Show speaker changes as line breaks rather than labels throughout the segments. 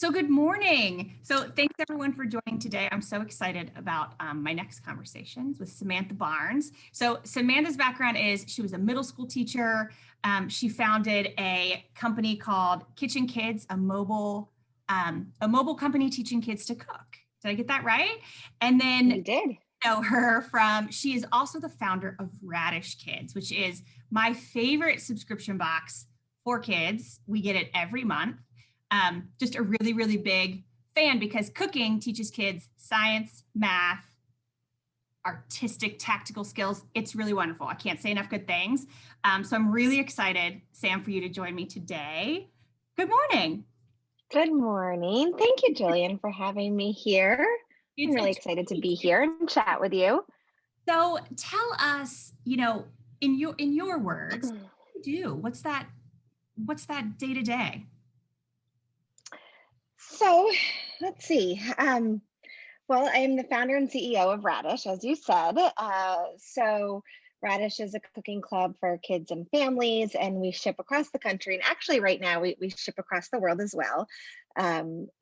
So good morning. So thanks everyone for joining today. I'm so excited about my next conversations with Samantha Barnes. So Samantha's background is she was a middle school teacher. She founded a company called Kitchen Kids, a mobile company teaching kids to cook. Did I get that right? And then
You did.
know her from, she is also the founder of Raddish Kids, which is my favorite subscription box for kids. We get it every month. Just a really, really big fan because cooking teaches kids science, math, artistic, tactical skills. It's really wonderful. I can't say enough good things. So I'm really excited, Sam, for you to join me today. Good morning.
Good morning. Thank you, Jillian, for having me here. I'm
It's a
really excited to be
treat.
here and chat with you.
So tell us, in your words, what do you do? What's that day to day?
So let's see. Well, I am the founder and CEO of Raddish, as you said. So Raddish is a cooking club for kids and families, and we ship across the country. And actually, right now, we ship across the world as well.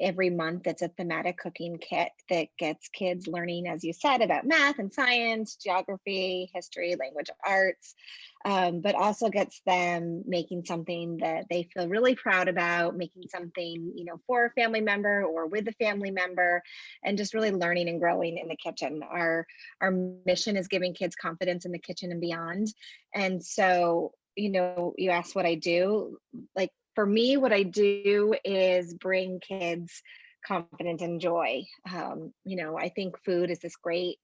Every month, it's a thematic cooking kit that gets kids learning, as you said, about math and science, geography, history, language arts, but also gets them making something that they feel really proud about, making something, for a family member or with a family member, and just really learning and growing in the kitchen. Our mission is giving kids confidence in the kitchen and beyond. And so, you asked what I do. Like for me, what I do is bring kids confidence and joy. I think food is this great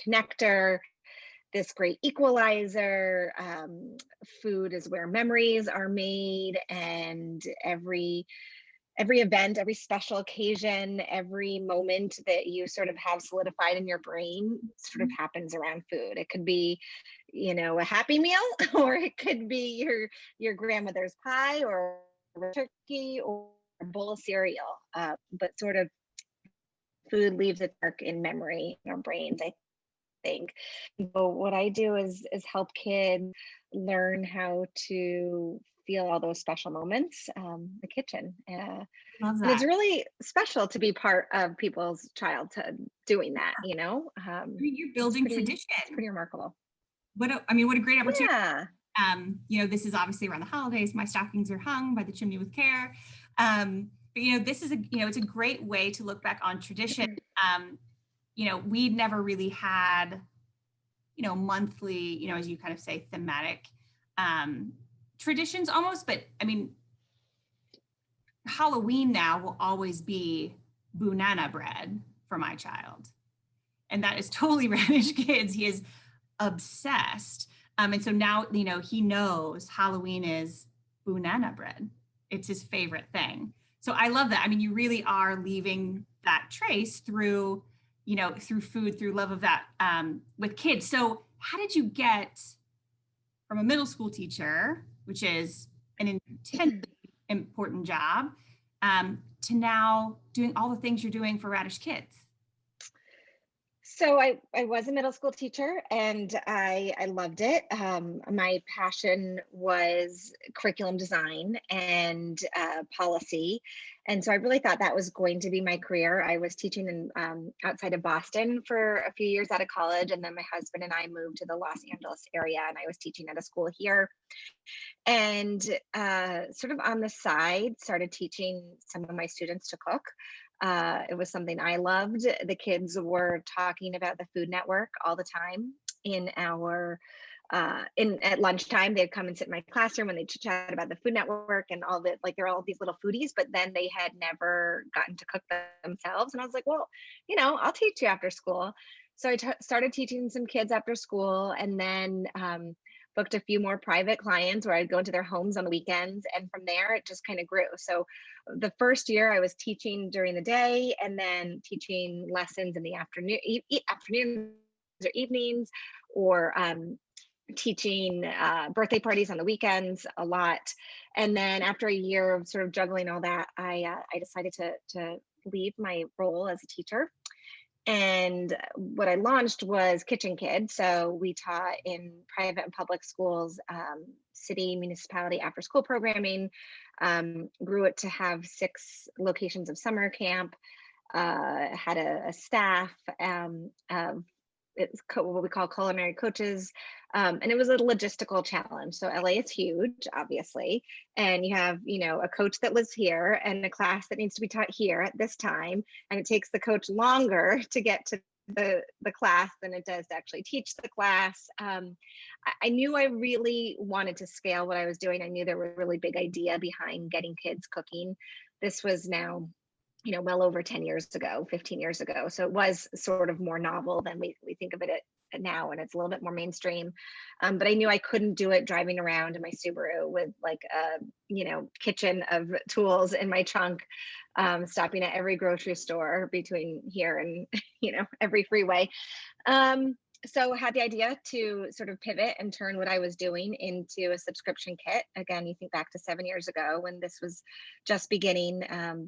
connector, this great equalizer. Food is where memories are made, and every event, every special occasion, every moment that you sort of have solidified in your brain sort of happens around food. It could be, a happy meal, or it could be your grandmother's pie or turkey or a bowl of cereal. But sort of food leaves a mark in memory in our brains, I think. So what I do is help kids learn how to feel all those special moments, the kitchen.
Love
And it's
that.
really special to be part of people's childhood doing that,
I mean, you're
it's
building
pretty, it's
tradition.
pretty remarkable.
What a great opportunity.
Yeah.
This is obviously around the holidays. My stockings are hung by the chimney with care. But this is it's a great way to look back on tradition. We'd never really had, monthly, as you kind of say, thematic traditions almost. But I mean, Halloween now will always be banana bread for my child. And that is totally Raddish Kids. He is obsessed. And so now, he knows Halloween is banana bread. It's his favorite thing. So I love that. I mean, you really are leaving that trace through, through food, through love of that with kids. So how did you get from a middle school teacher, which is an intensely important job, to now doing all the things you're doing for Raddish Kids?
So I was a middle school teacher, and I loved it. My passion was curriculum design and policy. And so I really thought that was going to be my career. I was teaching in outside of Boston for a few years out of college. And then my husband and I moved to the Los Angeles area, and I was teaching at a school here. And sort of on the side, started teaching some of my students to cook. It was something I loved. The kids were talking about the Food Network all the time in our at lunchtime. They'd come and sit in my classroom and they'd chat about the Food Network and all that. Like they're all these little foodies, but then they had never gotten to cook themselves. And I was like, well, I'll teach you after school. So I started teaching some kids after school, and then booked a few more private clients where I'd go into their homes on the weekends. And from there, it just kind of grew. So the first year I was teaching during the day, and then teaching lessons in the afternoons or evenings, or teaching birthday parties on the weekends a lot. And then after a year of sort of juggling all that, I decided to leave my role as a teacher And what I launched was Kitchen Kids. So we taught in private and public schools, city, municipality after school programming, grew it to have 6 locations of summer camp, had a staff of what we call culinary coaches. And it was a logistical challenge. So LA is huge, obviously. And you have, a coach that lives here and a class that needs to be taught here at this time. And it takes the coach longer to get to the class than it does to actually teach the class. I knew I really wanted to scale what I was doing. I knew there was a really big idea behind getting kids cooking. This was now well over 10 years ago, 15 years ago. So it was sort of more novel than we think of it now, and it's a little bit more mainstream. But I knew I couldn't do it driving around in my Subaru with like a, kitchen of tools in my trunk, stopping at every grocery store between here and, every freeway. So I had the idea to sort of pivot and turn what I was doing into a subscription kit. Again, you think back to 7 years ago when this was just beginning.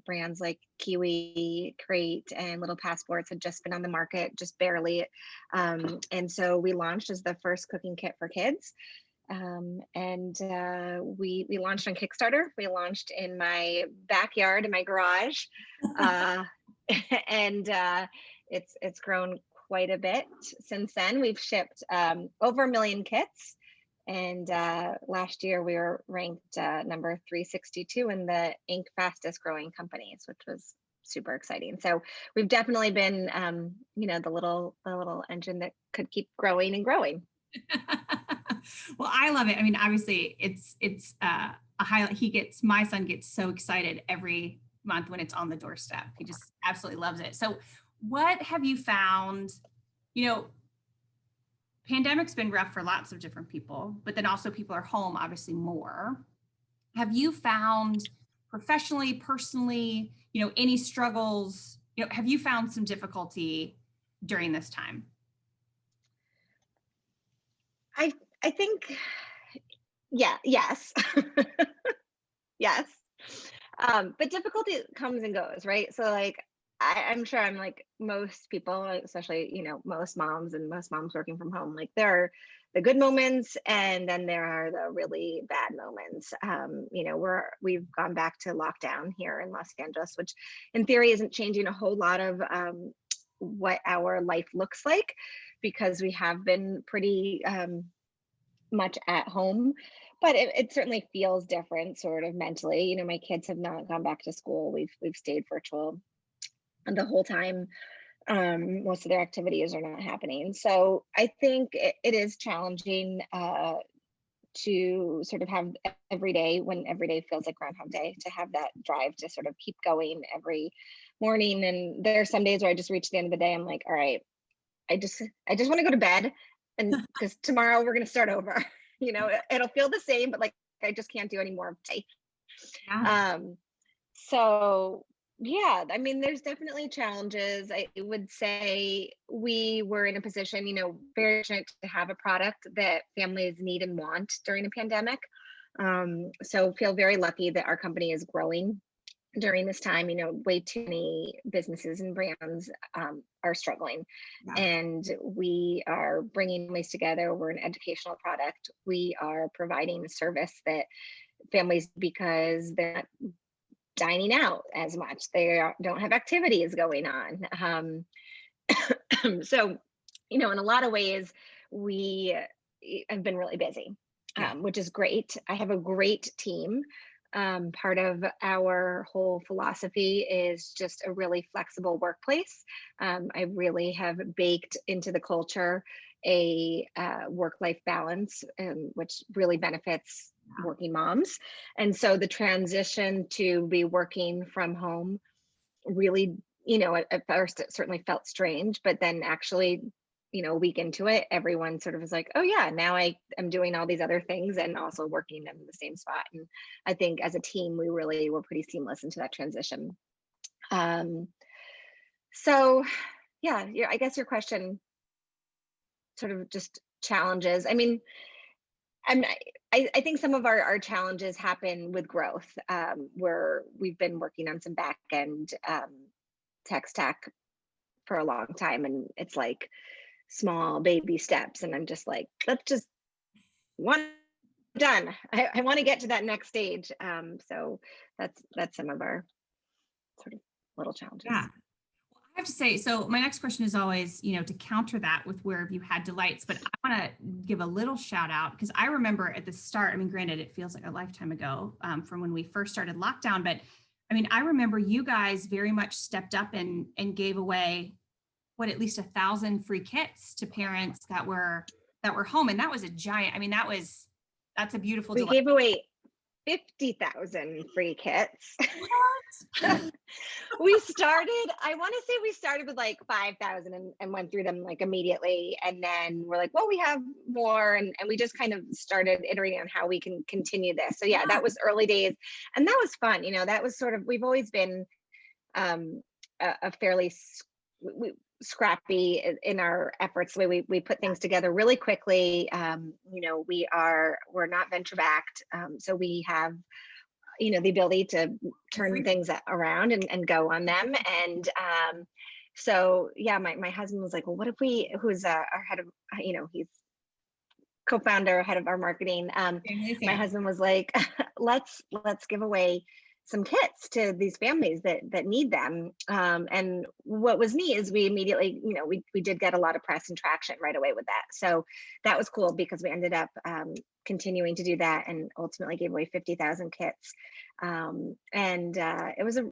Brands like Kiwi, Crate, and Little Passports had just been on the market, just barely. And so we launched as the first cooking kit for kids. We launched on Kickstarter. We launched in my backyard, in my garage, and it's grown quite a bit since then. We've shipped over 1 million kits, and last year we were ranked number 362 in the Inc. fastest growing companies, which was super exciting. So we've definitely been, the little engine that could keep growing and growing.
Well, I love it. I mean, obviously it's a highlight. My son gets so excited every month when it's on the doorstep. He just absolutely loves it. So what have you found? Pandemic's been rough for lots of different people, but then also people are home obviously more. Have you found professionally, personally, any struggles? Have you found some difficulty during this time?
I think, yes. Yes. But difficulty comes and goes, right? So like, I'm sure I'm like most people, especially, most moms working from home, like there are the good moments and then there are the really bad moments. We've gone back to lockdown here in Los Angeles, which in theory isn't changing a whole lot of what our life looks like, because we have been pretty much at home, but it certainly feels different sort of mentally. My kids have not gone back to school. We've stayed virtual the whole time. Most of their activities are not happening. So I think it is challenging to sort of have every day, when every day feels like Groundhog Day, to have that drive to sort of keep going every morning. And there are some days where I just reach the end of the day, I'm like, all right, I just want to go to bed, and because tomorrow we're going to start over. It'll feel the same, but like I just can't do any more today.
Yeah.
So yeah, I mean, there's definitely challenges. I would say we were in a position, very fortunate to have a product that families need and want during a pandemic. So feel very lucky that our company is growing during this time. Way too many businesses and brands are struggling.
Yeah.
And we are bringing families together. We're an educational product. We are providing a service that families, because they're not dining out as much, don't have activities going on. So, in a lot of ways, we have been really busy, which is great. I have a great team. Part of our whole philosophy is just a really flexible workplace. I really have baked into the culture a work-life balance, which really benefits working moms. And so the transition to be working from home really, at first it certainly felt strange, but then actually, a week into it, everyone sort of was like, oh yeah, now I am doing all these other things and also working in the same spot. And I think as a team, we really were pretty seamless into that transition. So yeah, I guess your question sort of just challenges. I mean, I think some of our challenges happen with growth, where we've been working on some back end tech stack for a long time, and it's like small baby steps, and I'm just like, let's just one done. I want to get to that next stage. So that's some of our sort of little challenges.
Yeah. I have to say, so my next question is always, to counter that with where have you had delights, but I want to give a little shout out because I remember at the start, I mean, granted, it feels like a lifetime ago from when we first started lockdown, but I mean, I remember you guys very much stepped up and gave away at least 1,000 free kits to parents that were home. And that was a giant, I mean, that's a beautiful
We
delight.
gave away 50,000 free kits.
What?
I want to say we started with like 5,000 and went through them like immediately. And then we're like, well, we have more. And we just kind of started iterating on how we can continue this. So yeah, that was early days. And that was fun. That was sort of, we've always been a fairly scrappy in our efforts. The way we put things together really quickly. We're not venture backed. So we have the ability to turn things around and go on them. And so yeah, my husband was like, well, what if who's our head of, he's co-founder, head of our marketing. My husband was like, let's give away some kits to these families that need them. And what was neat is we immediately, we did get a lot of press and traction right away with that. So that was cool because we ended up continuing to do that and ultimately gave away 50,000 kits. It was at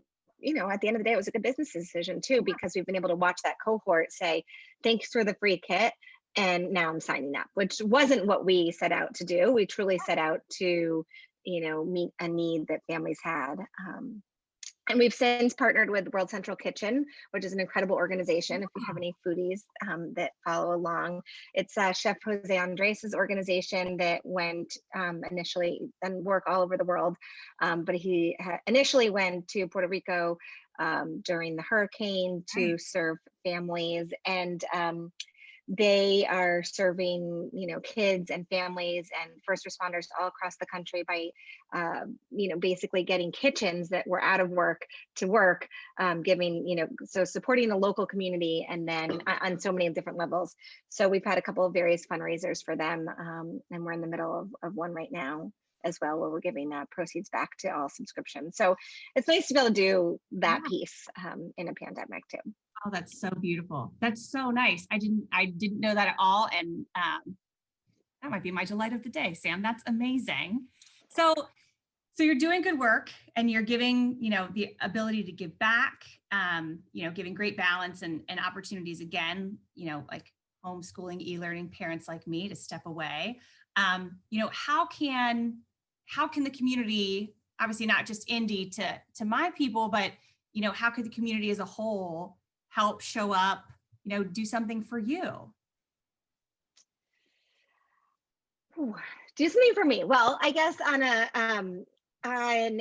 the end of the day, it was a good business decision too, because we've been able to watch that cohort say, thanks for the free kit. And now I'm signing up, which wasn't what we set out to do. We truly set out to meet a need that families had. And we've since partnered with World Central Kitchen, which is an incredible organization. If you have any foodies that follow along, it's Chef Jose Andres' organization that went initially and work all over the world. But he initially went to Puerto Rico during the hurricane to serve families. And they are serving, kids and families and first responders all across the country by, basically getting kitchens that were out of work to work, giving, so supporting the local community and then on so many different levels. So we've had a couple of various fundraisers for them, and we're in the middle of one right now as well, where we're giving proceeds back to all subscriptions. So it's nice to be able to do that piece in a pandemic too.
Oh, that's so beautiful. That's so nice. I didn't know that at all. And that might be my delight of the day, Sam. That's amazing. So you're doing good work and you're giving, the ability to give back, giving great balance and opportunities again, like homeschooling, e-learning parents like me to step away. How can the community, obviously not just Indy to my people, but, how could the community as a whole help show up, do something for you?
Ooh, do something for me. Well, I guess on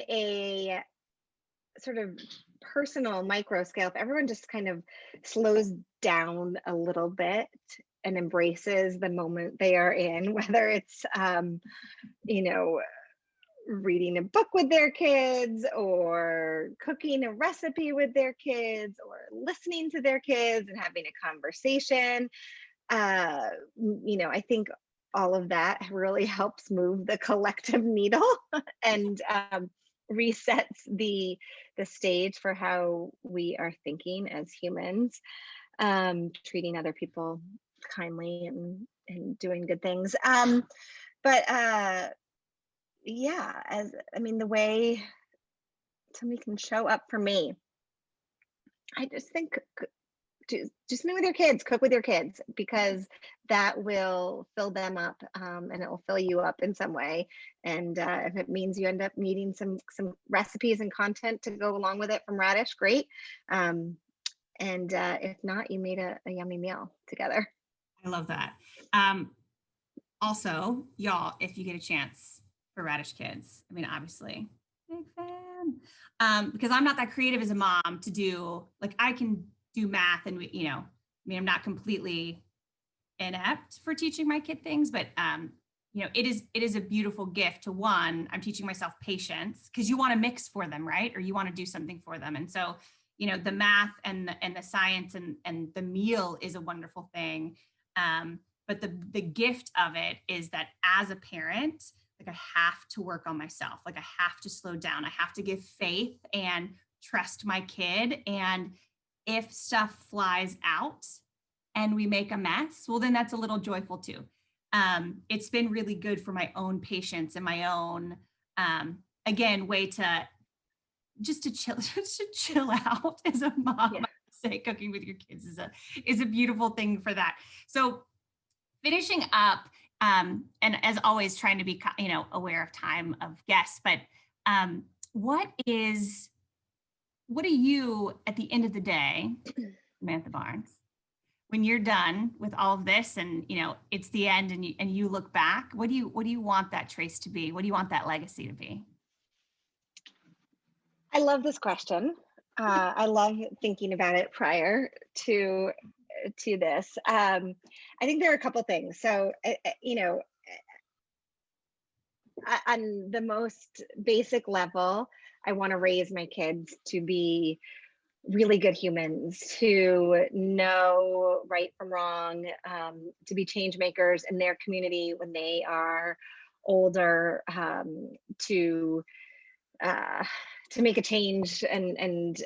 a sort of personal micro scale, if everyone just kind of slows down a little bit and embraces the moment they are in, whether it's, reading a book with their kids or cooking a recipe with their kids or listening to their kids and having a conversation. I think all of that really helps move the collective needle and resets the stage for how we are thinking as humans, treating other people kindly and doing good things. The way somebody can show up for me, I just think do something with your kids, cook with your kids, because that will fill them up, and it will fill you up in some way. And if it means you end up needing some recipes and content to go along with it from Raddish, great. If not, you made a yummy meal together.
I love that. Also, y'all, if you get a chance for Raddish Kids, I mean, obviously, big fan. Because I'm not that creative as a mom to do, like, I can do math and, I'm not completely inept for teaching my kid things, but, it is a beautiful gift to I'm teaching myself patience because you want to mix for them, right? Or you want to do something for them. And so the math and the science and the meal is a wonderful thing. But the gift of it is that as a parent, like I have to work on myself. Like I have to slow down. I have to give faith and trust my kid. And if stuff flies out and we make a mess, well, then that's a little joyful too. It's been really good for my own patience and my own, again, way to just to chill, just to chill out as a mom.
Yeah.
I say cooking with your kids is a beautiful thing for that. So finishing up, and as always, trying to be aware of time of guests, but what do you at the end of the day, Samantha Barnes, when you're done with all of this and it's the end and you look back, what do you want that trace to be? What do you want that legacy to be?
I love this question. I love thinking about it prior to this. I think there are a couple things. So, on the most basic level, I want to raise my kids to be really good humans, to know right from wrong, to be change makers in their community when they are older, to make a change and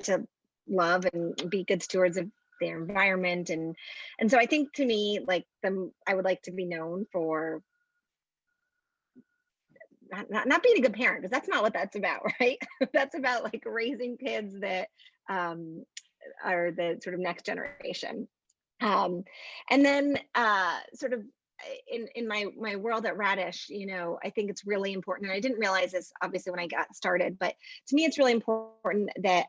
to love and be good stewards of their environment. And so I think, to me, like, I would like to be known for not being a good parent, because that's not what that's about, right? That's about like raising kids that are the sort of next generation. And then sort of in my world at Raddish, I think it's really important, and I didn't realize this obviously when I got started, but to me it's really important that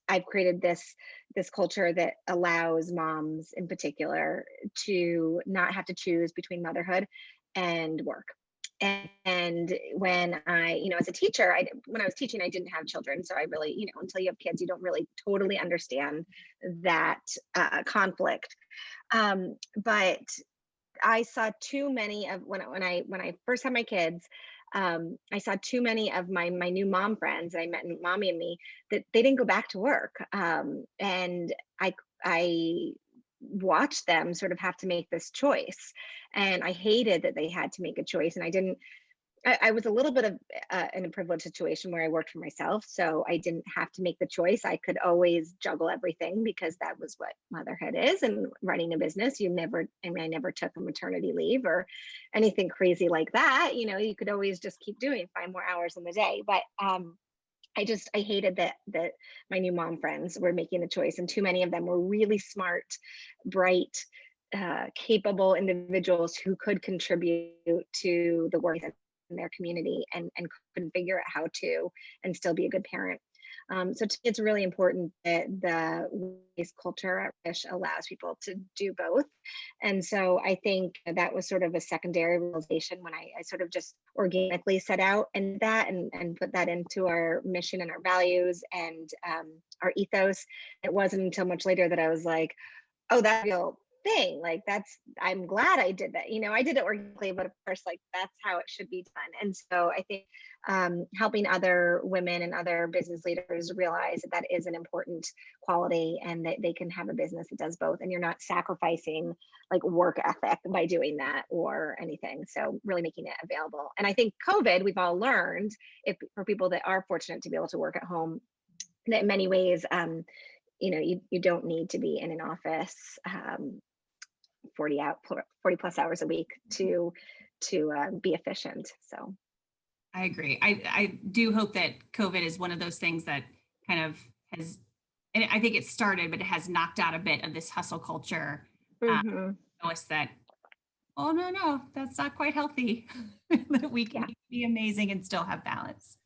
I've created this culture that allows moms in particular to not have to choose between motherhood and work. And when as a teacher, when I was teaching, I didn't have children. So I really, until you have kids, you don't really totally understand that conflict. But I saw too many of when I first had my kids, I saw too many of my new mom friends that I met in Mommy and Me, that they didn't go back to work. And I watched them sort of have to make this choice. And I hated that they had to make a choice. And I was a little bit of in a privileged situation where I worked for myself. So I didn't have to make the choice. I could always juggle everything because that was what motherhood is. And running a business, I never took a maternity leave or anything crazy like that. You could always just keep doing 5 more hours in the day. But I hated that my new mom friends were making the choice, and too many of them were really smart, bright, capable individuals who could contribute to the work in their community and couldn't figure out how to and still be a good parent. So to me, it's really important that the waste culture at Wish allows people to do both. And so I think that was sort of a secondary realization when I sort of just organically set out and put that into our mission and our values and our ethos. It wasn't until much later that I was like, oh, that's real thing. Like, I'm glad I did that. I did it organically, but of course, like, that's how it should be done. And so I think helping other women and other business leaders realize that is an important quality, and that they can have a business that does both, and you're not sacrificing like work ethic by doing that or anything. So really making it available. And I think COVID, we've all learned, if for people that are fortunate to be able to work at home, that in many ways, you don't need to be in an office 40 plus hours a week to be efficient. So
I agree. I do hope that COVID is one of those things that kind of has, and I think it started, but it has knocked out a bit of this hustle culture. Show us that, oh, no, that's not quite healthy. That we can be amazing and still have balance.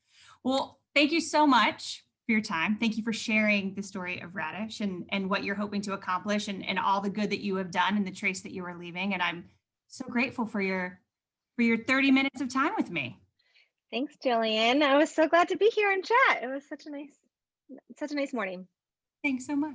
Well, thank you so much for your time. Thank you for sharing the story of Raddish and what you're hoping to accomplish and all the good that you have done and the trace that you are leaving. And I'm so grateful for your 30 minutes of time with me.
Thanks, Jillian. I was so glad to be here and chat. It was such a nice morning.
Thanks so much.